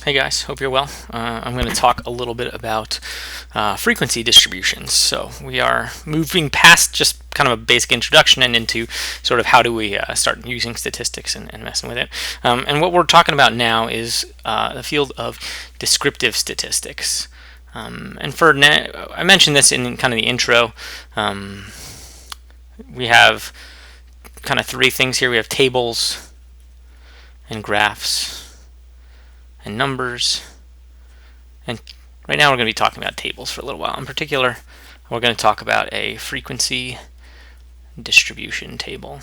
Hey guys, hope you're well. I'm going to talk a little bit about frequency distributions. So we are moving past just kind of a basic introduction and into sort of how do we start using statistics and messing with it. And what we're talking about now is the field of descriptive statistics. I mentioned this in kind of the intro. We have kind of three things here. We have tables and graphs and numbers, and right now we're going to be talking about tables for a little while. In particular, we're going to talk about a frequency distribution table.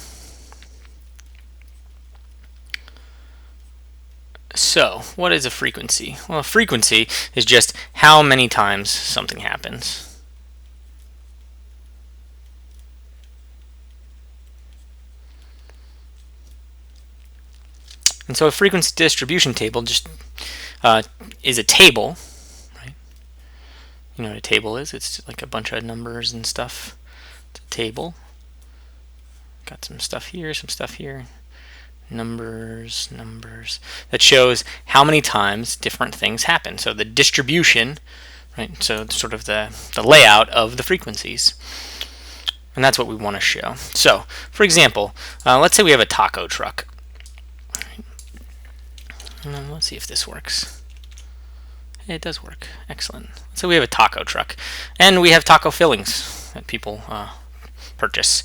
So, what is a frequency? Well, a frequency is just how many times something happens. And so a frequency distribution table just is a table, right? You know what a table is? It's like a bunch of numbers and stuff. It's a table. Got some stuff here, numbers. That shows how many times different things happen. So the distribution, right? So sort of the layout of the frequencies. And that's what we want to show. So, for example, let's say we have a taco truck. Let's see if this works. It does work. Excellent. So we have a taco truck, and we have taco fillings that people purchase.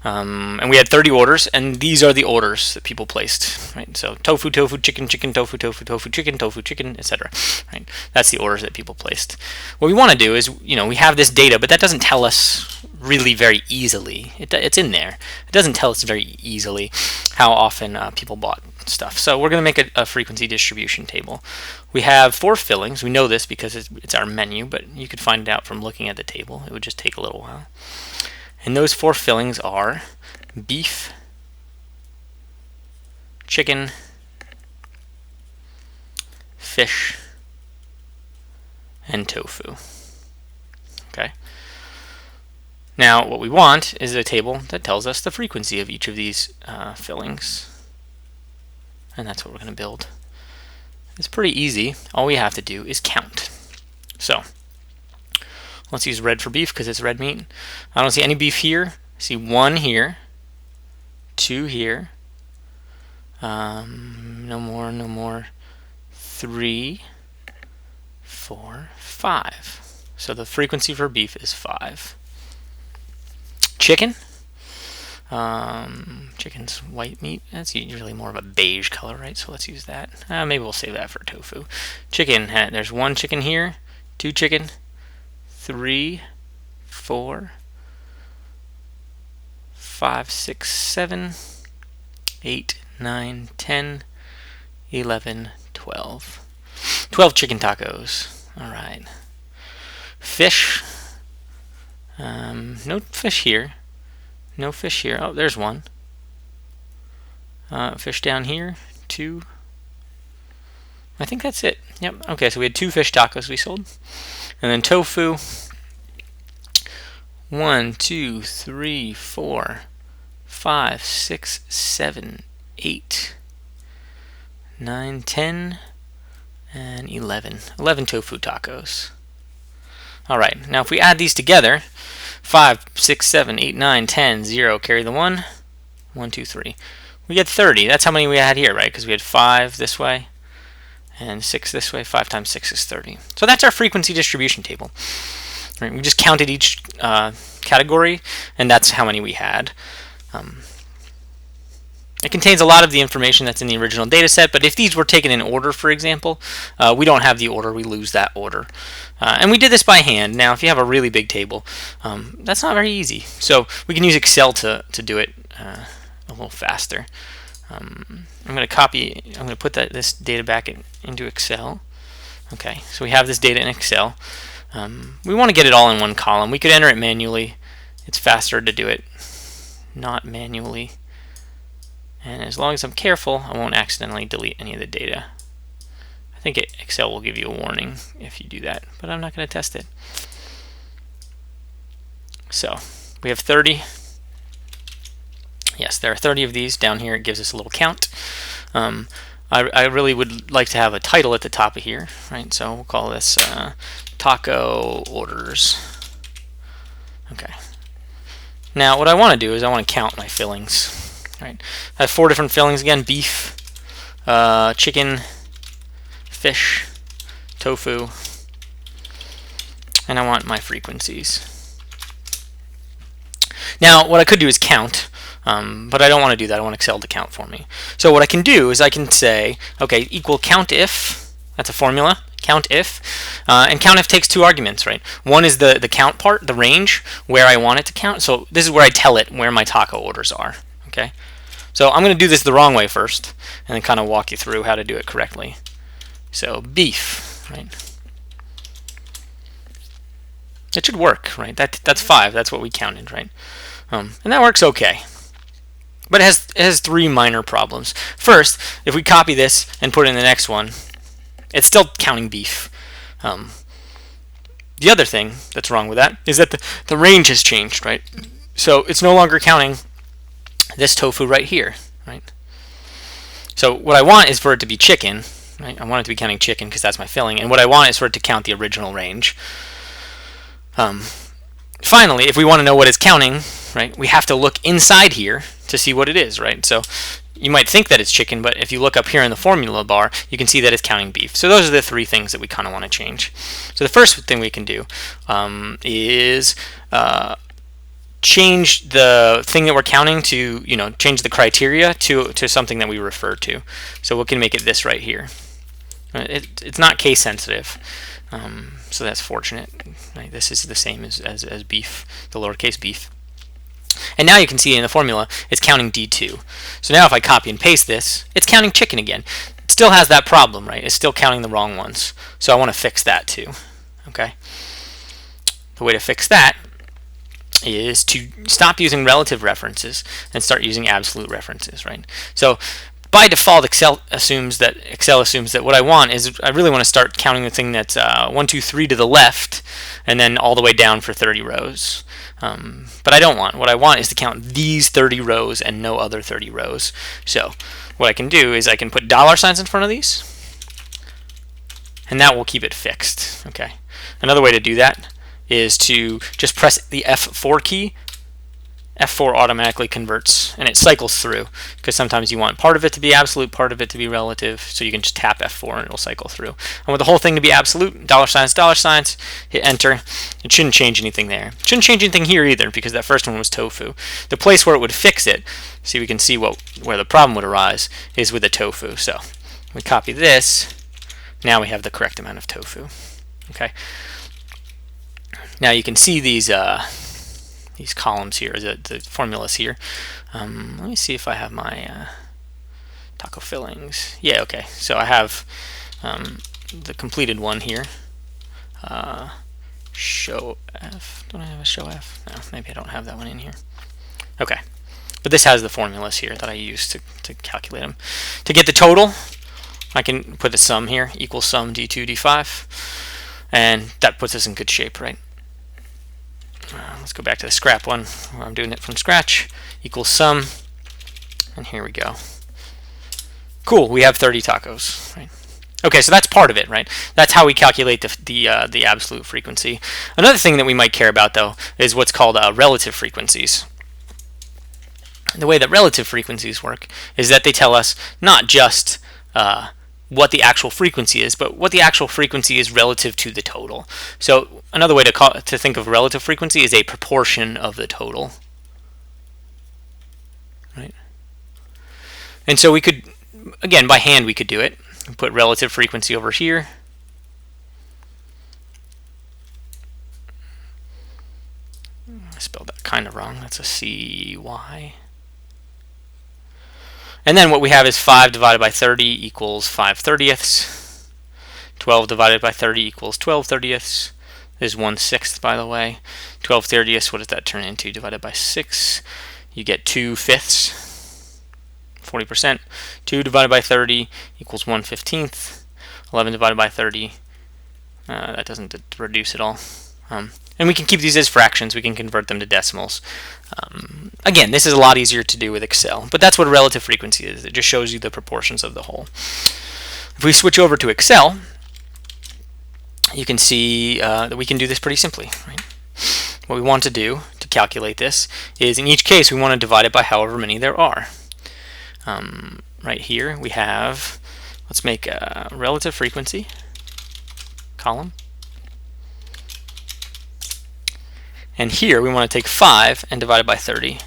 And we had 30 orders, and these are the orders that people placed. Right. So tofu, chicken, tofu, chicken, etc. Right. That's the orders that people placed. What we want to do is, we have this data, but that doesn't tell us really very easily. It's in there. It doesn't tell us very easily how often people bought stuff. So we're going to make a frequency distribution table. We have 4 fillings. We know this because it's our menu, but you could find it out from looking at the table. It would just take a little while. And those 4 fillings are beef, chicken, fish, and tofu. Okay. Now, what we want is a table that tells us the frequency of each of these fillings. And that's what we're going to build. It's pretty easy. All we have to do is count. So, let's use red for beef because it's red meat. I don't see any beef here. I see 1 here, 2 here. No more. 3, 4, 5. So the frequency for beef is 5. Chicken. Chicken's white meat. That's usually more of a beige color, right? So let's use that. Maybe we'll save that for tofu. Chicken. There's 1 chicken here, 2 chicken, 3, 4, 5, 6, 7, 8, 9, 10, 11, 12. 12 chicken tacos. All right. Fish. No fish here. No fish here. Oh, there's 1. Fish down here. 2. I think that's it. Yep. Okay, so we had 2 fish tacos we sold. And then tofu. 1, 2, 3, 4, 5, 6, 7, 8, 9, 10, and 11. 11 tofu tacos. All right. Now if we add these together, 5, 6, 7, 8, 9, 10, 0, carry the 1. 1, 2, 3. We get 30. That's how many we had here, right? Because we had 5 this way and 6 this way. 5 times 6 is 30. So that's our frequency distribution table. Right, we just counted each category, and that's how many we had. It contains a lot of the information that's in the original data set, but if these were taken in order, for example, we don't have the order, we lose that order. And we did this by hand. Now, if you have a really big table, that's not very easy. So we can use Excel to do it a little faster. I'm going to put this data back into Excel. Okay, so we have this data in Excel. We want to get it all in one column. We could enter it manually. It's faster to do it not manually. And as long as I'm careful, I won't accidentally delete any of the data. I think Excel will give you a warning if you do that, but I'm not going to test it. So we have 30. Yes, there are 30 of these. Down here it gives us a little count. I really would like to have a title at the top of here, right? So we'll call this taco orders. Okay. Now what I want to do is I want to count my fillings. Right. I have 4 different fillings again: beef, chicken, fish, tofu, and I want my frequencies. Now what I could do is count, but I don't want to do that. I want Excel to count for me. So what I can do is I can say, okay, equal count if. That's a formula. Count if, and count if takes 2 arguments, right? One is the count part, the range where I want it to count. So this is where I tell it where my taco orders are. Okay. So I'm going to do this the wrong way first, and then kind of walk you through how to do it correctly. So beef, right? It should work, right? That's 5. That's what we counted, right? And that works okay. But it has 3 minor problems. First, if we copy this and put it in the next one, it's still counting beef. The other thing that's wrong with that is that the range has changed, right? So it's no longer counting this tofu right here, right? So what I want is for it to be chicken, right? I want it to be counting chicken because that's my filling, and what I want is for it to count the original range. Finally, if we want to know what it's counting, right, we have to look inside here to see what it is, right? So you might think that it's chicken, but if you look up here in the formula bar, you can see that it's counting beef. So those are the 3 things that we kind of want to change. So the first thing we can do is change the thing that we're counting to, change the criteria to something that we refer to. So we can make it this right here. It's not case sensitive, so that's fortunate. Right? This is the same as beef, the lowercase beef. And now you can see in the formula, it's counting D2. So now if I copy and paste this, it's counting chicken again. It still has that problem, right? It's still counting the wrong ones. So I want to fix that too. Okay. The way to fix that is to stop using relative references and start using absolute references, right? So by default, Excel assumes that what I want is I really want to start counting the thing that's 1, 2, 3 to the left, and then all the way down for 30 rows. But I don't want. What I want is to count these 30 rows and no other 30 rows. So what I can do is I can put $signs in front of these, and that will keep it fixed. Okay. Another way to do that is to just press the F4 key. F4 automatically converts, and it cycles through, because sometimes you want part of it to be absolute, part of it to be relative, so you can just tap F4 and it'll cycle through. I want the whole thing to be absolute, $signs, hit enter. It shouldn't change anything there. It shouldn't change anything here either, because that first one was tofu. The place where it would fix it, so we can see where the problem would arise, is with the tofu. So we copy this, now we have the correct amount of tofu. Okay. Now you can see these columns here, the formulas here. Let me see if I have my taco fillings. Yeah, okay. So I have the completed one here. Show F. Don't I have a show F? No, maybe I don't have that one in here. Okay. But this has the formulas here that I use to calculate them. To get the total, I can put the sum here, equals sum D2, D5. And that puts us in good shape, right? Let's go back to the scrap one where I'm doing it from scratch. Equals sum, and here we go. Cool, we have 30 tacos, right? Okay, so that's part of it, right? That's how we calculate the absolute frequency. Another thing that we might care about, though, is what's called relative frequencies. The way that relative frequencies work is that they tell us not just what the actual frequency is, but what the actual frequency is relative to the total. So another way to think of relative frequency is a proportion of the total. Right? And so we could, again, by hand we could do it. Put relative frequency over here. I spelled that kind of wrong. That's a CY. And then what we have is 5 divided by 30 equals 5/30ths. 12 divided by 30 equals 12/30ths. There's 1/6, by the way. 12/30ths, what does that turn into? Divided by 6, you get 2/5. 40%. 2 divided by 30 equals 1/15. 11 divided by 30, that doesn't reduce at all. And we can keep these as fractions. We can convert them to decimals. Again, this is a lot easier to do with Excel, but that's what a relative frequency is. It just shows you the proportions of the whole. If we switch over to Excel, you can see that we can do this pretty simply. Right? What we want to do to calculate this is, in each case, we want to divide it by however many there are. Right here we have, let's make a relative frequency column. And here we want to take 5 and divide it by 30.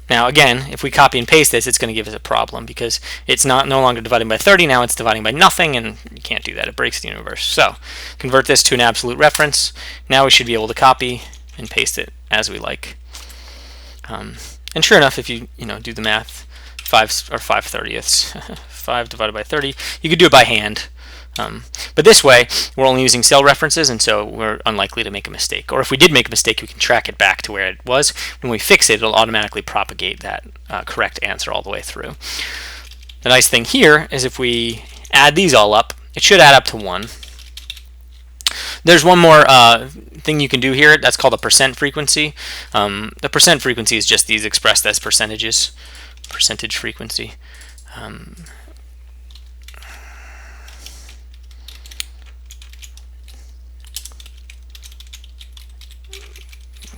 Now again, if we copy and paste this, it's going to give us a problem because it's no longer dividing by 30, now it's dividing by nothing, and you can't do that. It breaks the universe. So convert this to an absolute reference. Now we should be able to copy and paste it as we like. And sure enough, if you do the math, 5/30, 5 divided by 30, you could do it by hand. But this way, we're only using cell references, and so we're unlikely to make a mistake. Or if we did make a mistake, we can track it back to where it was. When we fix it, it'll automatically propagate that correct answer all the way through. The nice thing here is if we add these all up, it should add up to 1. There's one more thing you can do here. That's called a percent frequency. The percent frequency is just these expressed as percentages. Percentage frequency.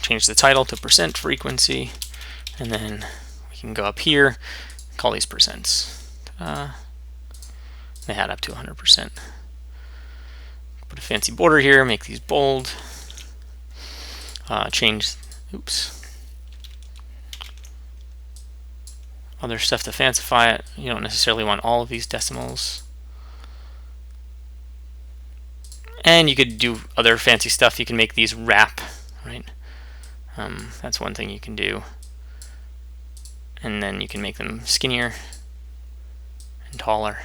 Change the title to percent frequency, and then we can go up here, call these percents. They add up to 100%. Put a fancy border here, make these bold. Change, other stuff to fancify it. You don't necessarily want all of these decimals. And you could do other fancy stuff. You can make these wrap, right? That's one thing you can do. And then you can make them skinnier and taller.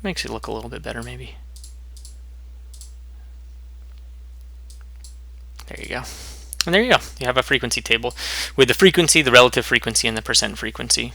Makes it look a little bit better, maybe. There you go. And there you go. You have a frequency table with the frequency, the relative frequency, and the percent frequency.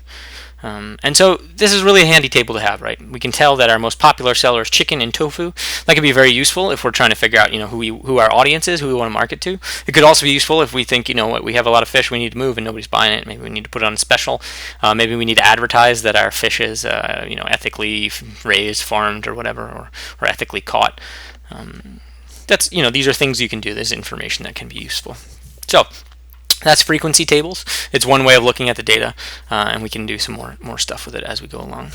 And so this is really a handy table to have, right? We can tell that our most popular seller is chicken and tofu. That could be very useful if we're trying to figure out, who our audience is, who we want to market to. It could also be useful if we think, we have a lot of fish we need to move and nobody's buying it. Maybe we need to put it on a special. Maybe we need to advertise that our fish is, ethically raised, farmed, or whatever, or ethically caught. These are things you can do. There's information that can be useful. So that's frequency tables. It's one way of looking at the data, and we can do some more stuff with it as we go along.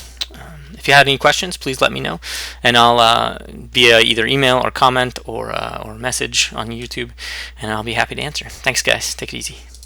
If you had any questions, please let me know, and I'll via either email or comment or message on YouTube, and I'll be happy to answer. Thanks, guys. Take it easy.